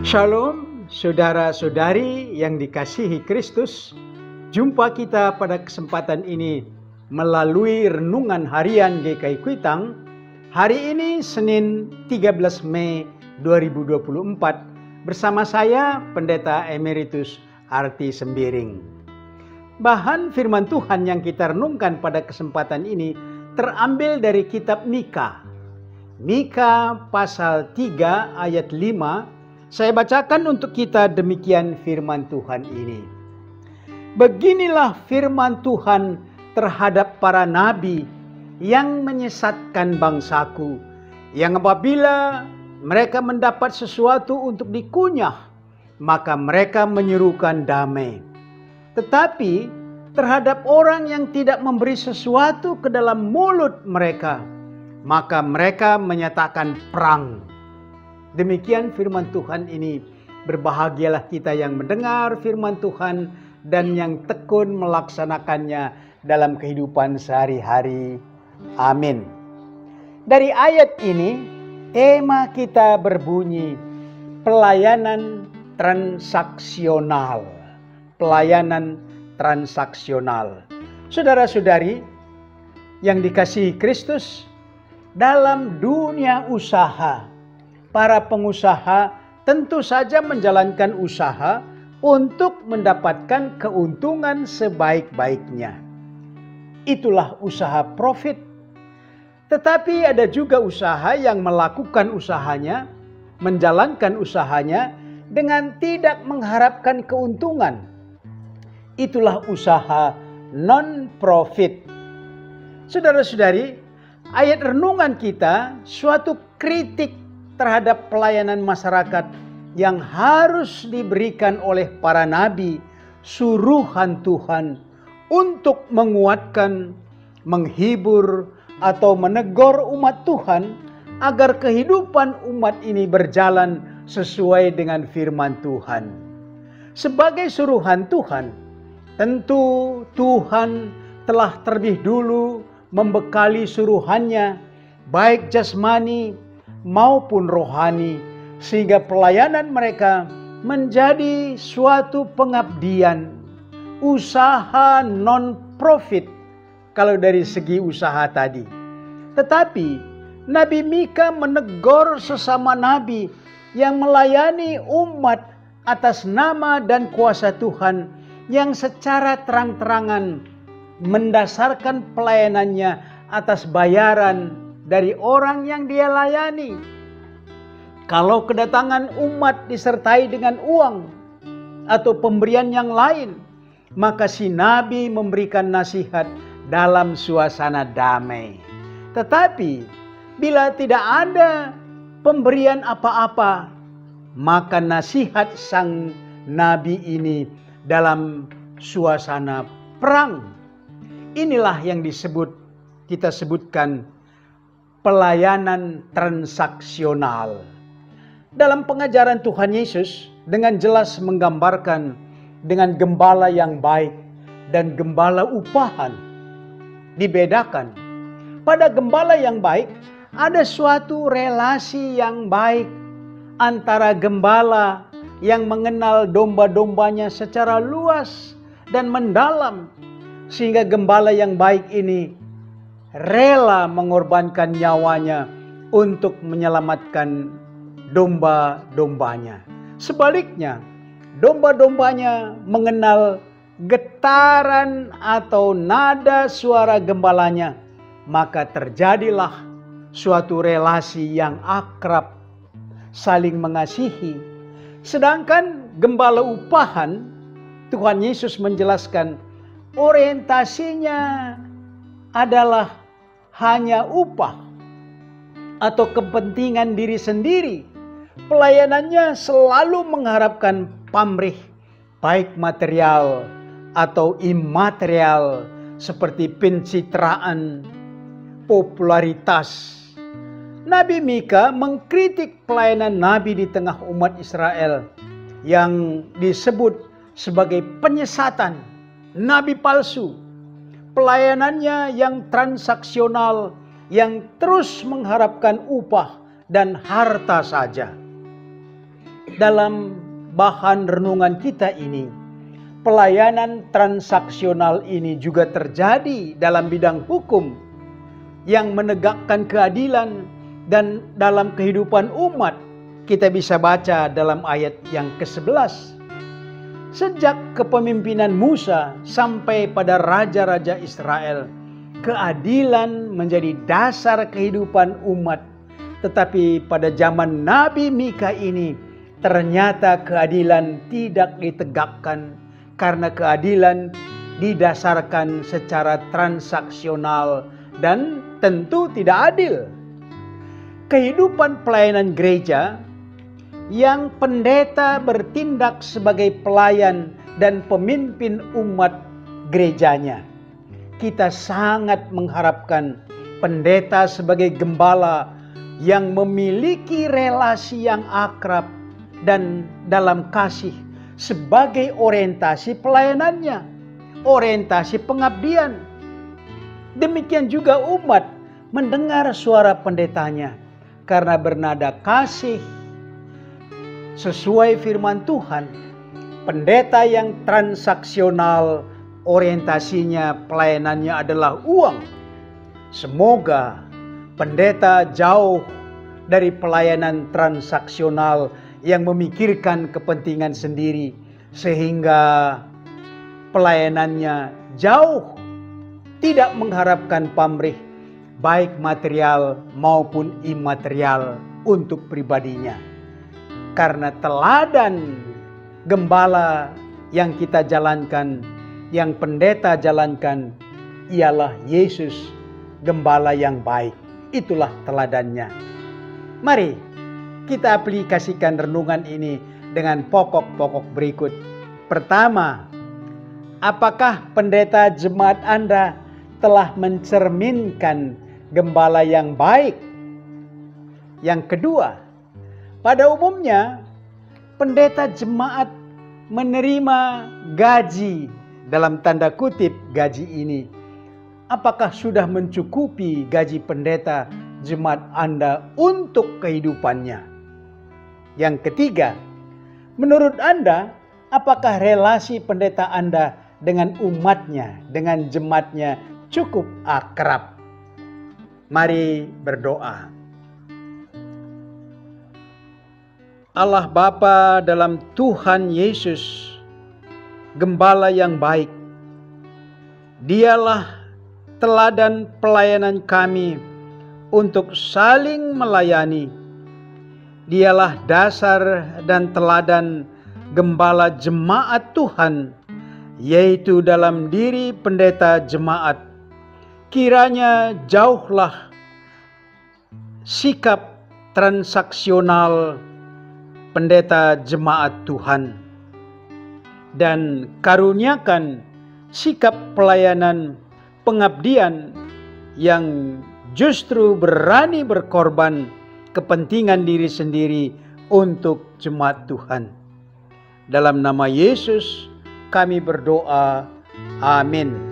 Shalom, saudara-saudari yang dikasihi Kristus. Jumpa kita pada kesempatan ini melalui renungan harian GKI Kuitang. Hari ini Senin 13 Mei 2024 bersama saya Pendeta Emeritus Arti Sembiring. Bahan firman Tuhan yang kita renungkan pada kesempatan ini terambil dari kitab Mika. Mika pasal 3 ayat 5. Saya bacakan untuk kita demikian firman Tuhan ini. Beginilah firman Tuhan terhadap para nabi yang menyesatkan bangsaku, yang apabila mereka mendapat sesuatu untuk dikunyah, maka mereka menyerukan damai. Tetapi terhadap orang yang tidak memberi sesuatu ke dalam mulut mereka, maka mereka menyatakan perang. Demikian firman Tuhan ini. Berbahagialah kita yang mendengar firman Tuhan dan yang tekun melaksanakannya dalam kehidupan sehari-hari. Amin. Dari ayat ini, tema kita berbunyi pelayanan transaksional. Pelayanan transaksional. Saudara-saudari yang dikasihi Kristus, dalam dunia usaha, para pengusaha tentu saja menjalankan usaha untuk mendapatkan keuntungan sebaik-baiknya. Itulah usaha profit. Tetapi ada juga usaha yang melakukan usahanya, menjalankan usahanya dengan tidak mengharapkan keuntungan. Itulah usaha non-profit. Saudara-saudari, ayat renungan kita suatu kritik terhadap pelayanan masyarakat yang harus diberikan oleh para nabi, suruhan Tuhan untuk menguatkan, menghibur, atau menegur umat Tuhan agar kehidupan umat ini berjalan sesuai dengan firman Tuhan. Sebagai suruhan Tuhan, tentu Tuhan telah terlebih dulu membekali suruhannya, baik jasmani maupun rohani, sehingga pelayanan mereka menjadi suatu pengabdian, usaha non-profit kalau dari segi usaha tadi. Tetapi Nabi Mika menegur sesama nabi yang melayani umat atas nama dan kuasa Tuhan, yang secara terang-terangan mendasarkan pelayanannya atas bayaran dari orang yang dia layani. Kalau kedatangan umat disertai dengan uang atau pemberian yang lain, maka si nabi memberikan nasihat dalam suasana damai. Tetapi bila tidak ada pemberian apa-apa, maka nasihat sang nabi ini dalam suasana perang. Inilah yang kita sebutkan pelayanan transaksional. Dalam pengajaran Tuhan Yesus dengan jelas menggambarkan dengan gembala yang baik dan gembala upahan. Dibedakan. Pada gembala yang baik ada suatu relasi yang baik antara gembala yang mengenal domba-dombanya secara luas dan mendalam, sehingga gembala yang baik ini rela mengorbankan nyawanya untuk menyelamatkan domba-dombanya. Sebaliknya, domba-dombanya mengenal getaran atau nada suara gembalanya, maka terjadilah suatu relasi yang akrab, saling mengasihi. Sedangkan gembala upahan, Tuhan Yesus menjelaskan orientasinya adalah hanya upah atau kepentingan diri sendiri. Pelayanannya selalu mengharapkan pamrih, baik material atau imaterial, seperti pencitraan, popularitas. Nabi Mika mengkritik pelayanan nabi di tengah umat Israel yang disebut sebagai penyesatan, nabi palsu. Pelayanannya yang transaksional, yang terus mengharapkan upah dan harta saja. dalam bahan renungan kita ini, pelayanan transaksional ini juga terjadi dalam bidang hukum yang menegakkan keadilan dan dalam kehidupan umat. Kita bisa baca dalam ayat yang ke-11. Sejak kepemimpinan Musa sampai pada raja-raja Israel, keadilan menjadi dasar kehidupan umat. Tetapi pada zaman Nabi Mika ini, ternyata keadilan tidak ditegakkan karena keadilan didasarkan secara transaksional dan tentu tidak adil. Kehidupan pelayanan gereja yang pendeta bertindak sebagai pelayan dan pemimpin umat gerejanya. Kita sangat mengharapkan pendeta sebagai gembala yang memiliki relasi yang akrab dan dalam kasih sebagai orientasi pelayanannya, orientasi pengabdian. Demikian juga umat mendengar suara pendetanya karena bernada kasih sesuai firman Tuhan. Pendeta yang transaksional, orientasinya pelayanannya adalah uang. Semoga pendeta jauh dari pelayanan transaksional yang memikirkan kepentingan sendiri, sehingga pelayanannya jauh tidak mengharapkan pamrih baik material maupun imaterial untuk pribadinya. Karena teladan gembala yang kita jalankan, yang pendeta jalankan, ialah Yesus, gembala yang baik. Itulah teladannya. Mari kita aplikasikan renungan ini dengan pokok-pokok berikut. Pertama, apakah pendeta jemaat Anda telah mencerminkan gembala yang baik? Yang kedua, pada umumnya pendeta jemaat menerima gaji, dalam tanda kutip gaji ini. Apakah sudah mencukupi gaji pendeta jemaat Anda untuk kehidupannya? Yang ketiga, menurut Anda, apakah relasi pendeta Anda dengan umatnya, dengan jemaatnya cukup akrab? Mari berdoa. Allah Bapa dalam Tuhan Yesus, gembala yang baik, Dialah teladan pelayanan kami untuk saling melayani. Dialah dasar dan teladan gembala jemaat Tuhan, yaitu dalam diri pendeta jemaat. Kiranya jauhlah sikap transaksional pendeta jemaat Tuhan, dan karuniakan sikap pelayanan pengabdian yang justru berani berkorban kepentingan diri sendiri untuk jemaat Tuhan. Dalam nama Yesus kami berdoa. Amin.